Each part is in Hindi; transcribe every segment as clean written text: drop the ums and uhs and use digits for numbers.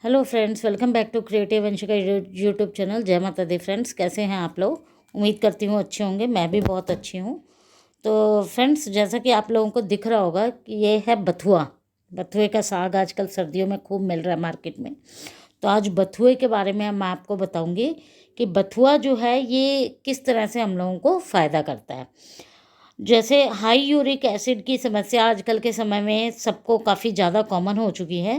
Hello friends, welcome back to creative Vanshika YouTube channel. जय माता दी फ्रेंड्स, कैसे हैं आप लोग? उम्मीद करती हूँ अच्छे होंगे। मैं भी बहुत अच्छी हूँ। तो फ्रेंड्स, जैसा कि आप लोगों को दिख रहा होगा कि ये है बथुआ। बथुए का साग आजकल सर्दियों में खूब मिल रहा है मार्केट में। तो आज बथुए के बारे में मैं आपको बताऊँगी कि बथुआ जो है ये किस तरह से हम लोगों को फ़ायदा करता है। जैसे हाई यूरिक एसिड की समस्या आजकल के समय में सबको काफ़ी ज़्यादा कॉमन हो चुकी है।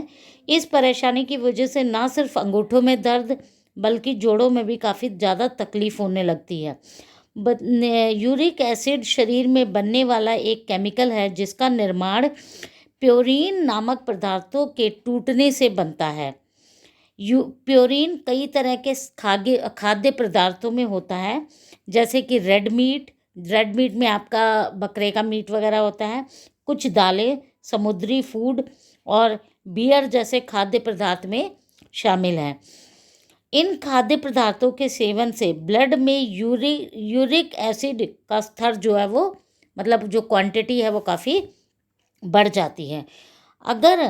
इस परेशानी की वजह से ना सिर्फ अंगूठों में दर्द बल्कि जोड़ों में भी काफ़ी ज़्यादा तकलीफ़ होने लगती है। यूरिक एसिड शरीर में बनने वाला एक केमिकल है जिसका निर्माण प्योरीन नामक पदार्थों के टूटने से बनता है। प्योरीन कई तरह के खाद्य खाद्य पदार्थों में होता है, जैसे कि रेड मीट में आपका बकरे का मीट वगैरह होता है, कुछ दालें, समुद्री फूड और बियर जैसे खाद्य पदार्थ में शामिल हैं। इन खाद्य पदार्थों के सेवन से ब्लड में यूरिक एसिड का स्तर जो है वो मतलब जो क्वांटिटी है वो काफ़ी बढ़ जाती है। अगर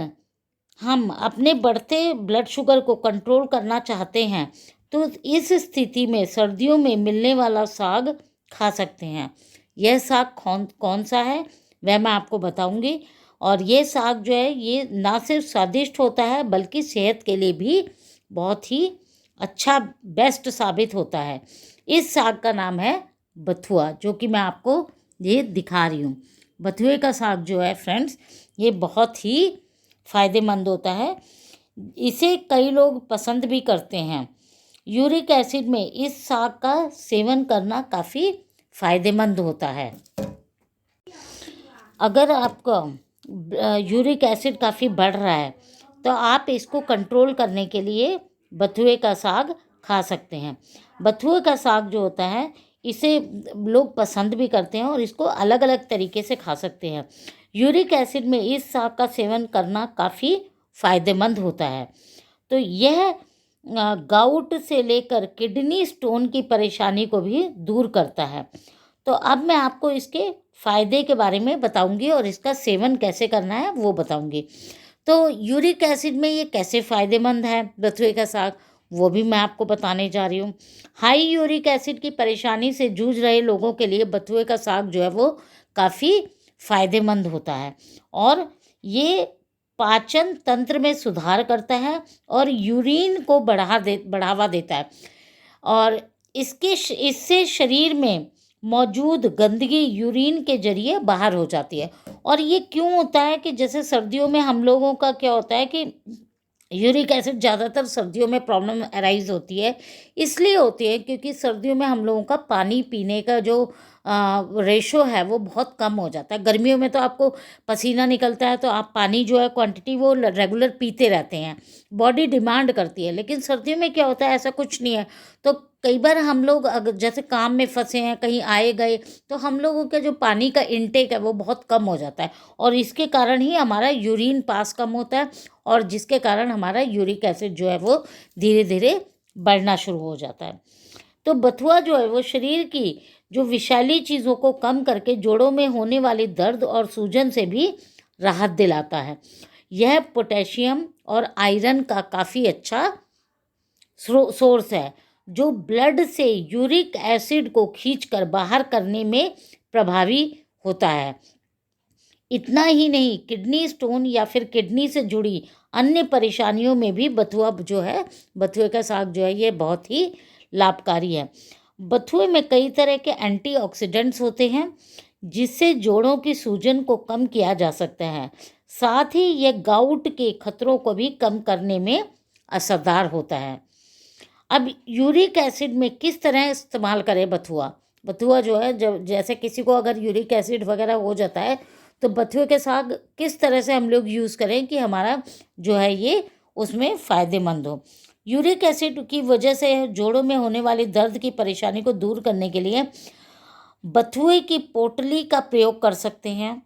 हम अपने बढ़ते ब्लड शुगर को कंट्रोल करना चाहते हैं तो इस स्थिति में सर्दियों में मिलने वाला साग खा सकते हैं। यह साग कौन कौन सा है वह मैं आपको बताऊंगी। और ये साग जो है ये ना सिर्फ स्वादिष्ट होता है बल्कि सेहत के लिए भी बहुत ही अच्छा बेस्ट साबित होता है। इस साग का नाम है बथुआ, जो कि मैं आपको ये दिखा रही हूँ। बथुए का साग जो है फ्रेंड्स ये बहुत ही फ़ायदेमंद होता है। इसे कई लोग पसंद भी करते हैं। यूरिक एसिड में इस साग का सेवन करना काफ़ी फ़ायदेमंद होता है। अगर आपका यूरिक एसिड काफ़ी बढ़ रहा है तो आप इसको कंट्रोल करने के लिए बथुए का साग खा सकते हैं। बथुए का साग जो होता है इसे लोग पसंद भी करते हैं और इसको अलग अलग तरीके से खा सकते हैं। यूरिक एसिड में इस साग का सेवन करना काफ़ी फ़ायदेमंद होता है। तो यह गाउट से लेकर किडनी स्टोन की परेशानी को भी दूर करता है। तो अब मैं आपको इसके फ़ायदे के बारे में बताऊंगी और इसका सेवन कैसे करना है वो बताऊंगी। तो यूरिक एसिड में ये कैसे फ़ायदेमंद है बथुए का साग, वो भी मैं आपको बताने जा रही हूँ। हाई यूरिक एसिड की परेशानी से जूझ रहे लोगों के लिए बथुए का साग जो है वो काफ़ी फ़ायदेमंद होता है और ये पाचन तंत्र में सुधार करता है और यूरिन को बढ़ावा देता है और इससे शरीर में मौजूद गंदगी यूरिन के जरिए बाहर हो जाती है। और ये क्यों होता है कि जैसे सर्दियों में हम लोगों का क्या होता है कि यूरिक एसिड ज़्यादातर सर्दियों में प्रॉब्लम अराइज होती है। इसलिए होती है क्योंकि सर्दियों में हम लोगों का पानी पीने का जो रेशो है वो बहुत कम हो जाता है। गर्मियों में तो आपको पसीना निकलता है तो आप पानी जो है क्वांटिटी वो रेगुलर पीते रहते हैं, बॉडी डिमांड करती है। लेकिन सर्दियों में क्या होता है ऐसा कुछ नहीं है। तो कई बार हम लोग अगर जैसे काम में फंसे हैं, कहीं आए गए, तो हम लोगों का जो पानी का इनटेक है वो बहुत कम हो जाता है और इसके कारण ही हमारा यूरिन पास कम होता है और जिसके कारण हमारा यूरिक एसिड जो है वो धीरे धीरे बढ़ना शुरू हो जाता है। तो बथुआ जो है वो शरीर की जो विषैली चीज़ों को कम करके जोड़ों में होने वाली दर्द और सूजन से भी राहत दिलाता है। यह पोटेशियम और आयरन का काफ़ी अच्छा सोर्स है जो ब्लड से यूरिक एसिड को खींचकर बाहर करने में प्रभावी होता है। इतना ही नहीं, किडनी स्टोन या फिर किडनी से जुड़ी अन्य परेशानियों में भी बथुआ जो है बथुए का साग जो है ये बहुत ही लाभकारी है। बथुए में कई तरह के एंटीऑक्सीडेंट्स होते हैं जिससे जोड़ों की सूजन को कम किया जा सकता है। साथ ही यह गाउट के खतरों को भी कम करने में असरदार होता है। अब यूरिक एसिड में किस तरह इस्तेमाल करें बथुआ? बथुआ जो है जब जैसे किसी को अगर यूरिक एसिड वगैरह हो जाता है तो बथुए के साग किस तरह से हम लोग यूज़ करें कि हमारा जो है ये उसमें फ़ायदेमंद हो। यूरिक एसिड की वजह से जोड़ों में होने वाली दर्द की परेशानी को दूर करने के लिए बथुए की पोटली का प्रयोग कर सकते हैं।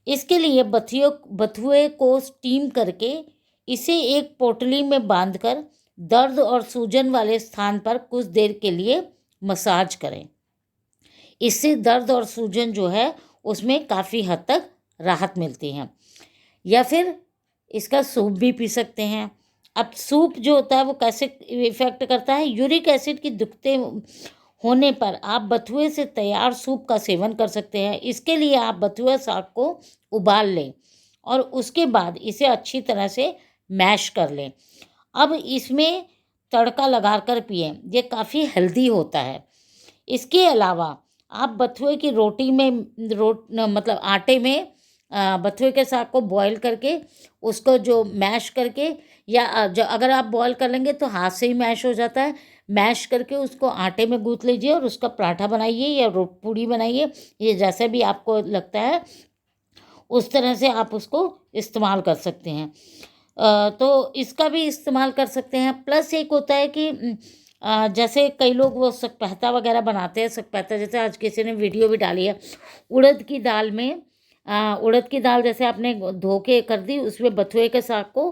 इसके लिए बथुए को स्टीम करके इसे एक पोटली में बांधकर दर्द और सूजन वाले स्थान पर कुछ देर के लिए मसाज करें। इससे दर्द और सूजन जो है उसमें काफ़ी हद तक राहत मिलती है। या फिर इसका सूप भी पी सकते हैं। अब सूप जो होता है वो कैसे इफ़ेक्ट करता है, यूरिक एसिड की दुखते होने पर आप बथुए से तैयार सूप का सेवन कर सकते हैं। इसके लिए आप बथुआ साग को उबाल लें और उसके बाद इसे अच्छी तरह से मैश कर लें। अब इसमें तड़का लगाकर पिएं, ये काफ़ी हेल्दी होता है। इसके अलावा आप बथुए की रोटी में मतलब आटे में बथुए के साग को बॉईल करके उसको जो मैश करके या जो अगर आप बॉईल कर लेंगे तो हाथ से ही मैश हो जाता है। मैश करके उसको आटे में गूँथ लीजिए और उसका पराठा बनाइए या पूड़ी बनाइए, ये जैसे भी आपको लगता है उस तरह से आप उसको इस्तेमाल कर सकते हैं। तो इसका भी इस्तेमाल कर सकते हैं। प्लस एक होता है कि जैसे कई लोग वो सकपहता वगैरह बनाते हैं, सकपहता जैसे आज किसी ने वीडियो भी डाली है, उड़द की दाल में उड़द की दाल जैसे आपने धो के कर दी, उसमें बथुए के साग को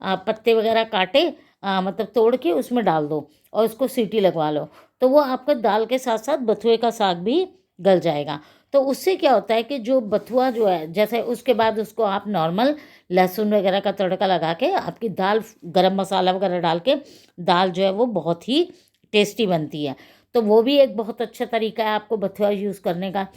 पत्ते वगैरह काटे मतलब तोड़ के उसमें डाल दो और उसको सीटी लगवा लो, तो वो आपका दाल के साथ साथ बथुए का साग भी गल जाएगा। तो उससे क्या होता है कि जो बथुआ जो है, जैसे उसके बाद उसको आप नॉर्मल लहसुन वगैरह का तड़का लगा के आपकी दाल, गरम मसाला वगैरह डाल के दाल जो है वो बहुत ही टेस्टी बनती है। तो वो भी एक बहुत अच्छा तरीका है आपको बथुआ यूज़ करने का।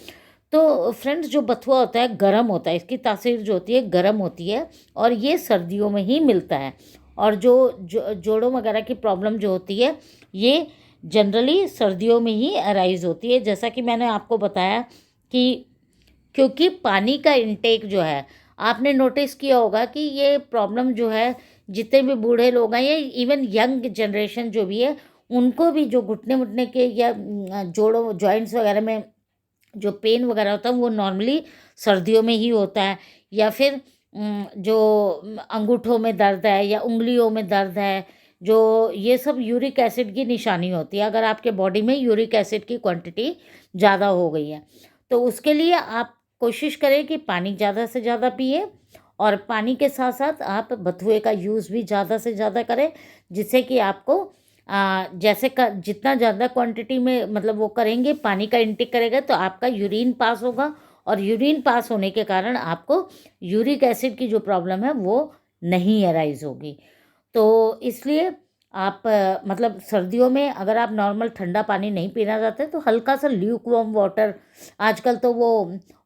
तो फ्रेंड्स, जो बथुआ होता है गरम होता है, इसकी तासीर जो होती है गरम होती है और ये सर्दियों में ही मिलता है। और जोड़ों वगैरह की प्रॉब्लम जो होती है ये जनरली सर्दियों में ही अराइज होती है। जैसा कि मैंने आपको बताया कि क्योंकि पानी का इंटेक जो है, आपने नोटिस किया होगा कि ये प्रॉब्लम जो है जितने भी बूढ़े लोग हैं या इवन यंग जनरेशन जो भी है, उनको भी जो घुटने मुटने के या जोड़ों जॉइंट्स वगैरह में जो पेन वगैरह होता है वो नॉर्मली सर्दियों में ही होता है। या फिर जो अंगूठों में दर्द है या उंगलियों में दर्द है, जो ये सब यूरिक एसिड की निशानी होती है। अगर आपके बॉडी में यूरिक एसिड की क्वांटिटी ज़्यादा हो गई है तो उसके लिए आप कोशिश करें कि पानी ज़्यादा से ज़्यादा पिए और पानी के साथ साथ आप बथुए का यूज़ भी ज़्यादा से ज़्यादा करें, जिससे कि आपको जैसे जितना ज़्यादा क्वांटिटी में मतलब वो करेंगे, पानी का इंटेक करेगा तो आपका यूरिन पास होगा और यूरिन पास होने के कारण आपको यूरिक एसिड की जो प्रॉब्लम है वो नहीं अराइज होगी। तो इसलिए आप मतलब सर्दियों में अगर आप नॉर्मल ठंडा पानी नहीं पीना चाहते तो हल्का सा ल्यूक वार्म वाटर, आजकल तो वो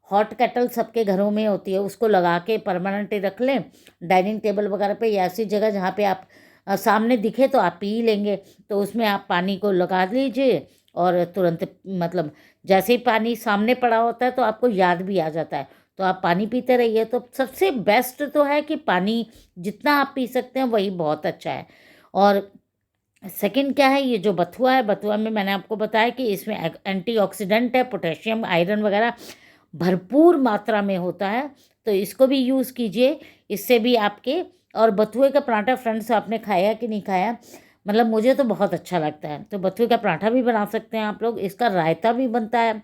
हॉट केटल सबके घरों में होती है, उसको लगा के परमानेंट रख लें डाइनिंग टेबल वगैरह पे या ऐसी जगह जहाँ पे आप सामने दिखे तो आप पी लेंगे। तो उसमें आप पानी को लगा लीजिए और तुरंत मतलब जैसे ही पानी सामने पड़ा होता है तो आपको याद भी आ जाता है, तो आप पानी पीते रहिए। तो सबसे बेस्ट तो है कि पानी जितना आप पी सकते हैं वही बहुत अच्छा है। और सेकंड क्या है, ये जो बथुआ है, बथुआ में मैंने आपको बताया कि इसमें एंटीऑक्सीडेंट है, पोटेशियम आयरन वगैरह भरपूर मात्रा में होता है, तो इसको भी यूज़ कीजिए। इससे भी आपके और बथुए का पराठा फ्रेंड्स आपने खाया कि नहीं खाया, मतलब मुझे तो बहुत अच्छा लगता है। तो बथुए का पराठा भी बना सकते हैं आप लोग। इसका रायता भी बनता है।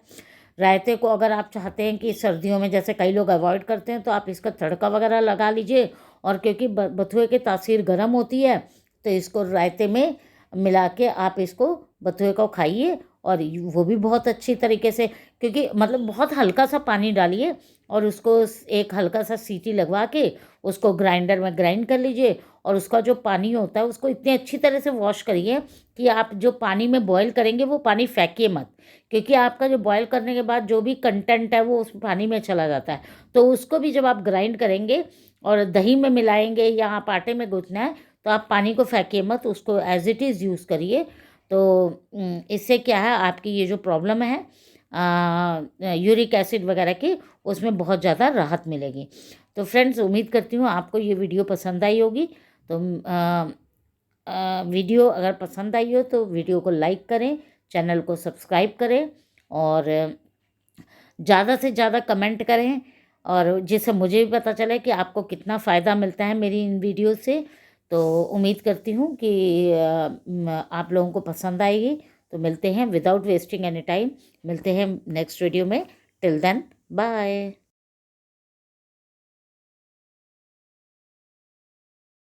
रायते को अगर आप चाहते हैं कि सर्दियों में जैसे कई लोग अवॉइड करते हैं तो आप इसका तड़का वगैरह लगा लीजिए। और क्योंकि बथुए की तासीर गर्म होती है तो इसको रायते में मिला के आप इसको बथुए को खाइए और वो भी बहुत अच्छी तरीके से, क्योंकि मतलब बहुत हल्का सा पानी डालिए और उसको एक हल्का सा सीटी लगवा के उसको ग्राइंडर में ग्राइंड कर लीजिए और उसका जो पानी होता है उसको इतनी अच्छी तरह से वॉश करिए कि आप जो पानी में बॉईल करेंगे वो पानी फेंकिए मत, क्योंकि आपका जो बॉईल करने के बाद जो भी कंटेंट है वो उस पानी में चला जाता है। तो उसको भी जब आप ग्राइंड करेंगे और दही में मिलाएंगे या आप आटे में गूँथना है तो आप पानी को फेंकिए मत, उसको एज इट इज़ यूज़ करिए। तो इससे क्या है, आपकी ये जो प्रॉब्लम है यूरिक एसिड वगैरह की, उसमें बहुत ज़्यादा राहत मिलेगी। तो फ्रेंड्स, उम्मीद करती हूँ आपको ये वीडियो पसंद आई होगी। तो वीडियो अगर पसंद आई हो तो वीडियो को लाइक करें, चैनल को सब्सक्राइब करें और ज़्यादा से ज़्यादा कमेंट करें, और जिससे मुझे भी पता चले कि आपको कितना फ़ायदा मिलता है मेरी इन वीडियो से। तो उम्मीद करती हूँ कि आप लोगों को पसंद आएगी। तो मिलते हैं विदाउट वेस्टिंग एनी टाइम, मिलते हैं नेक्स्ट वीडियो में। Till then, bye.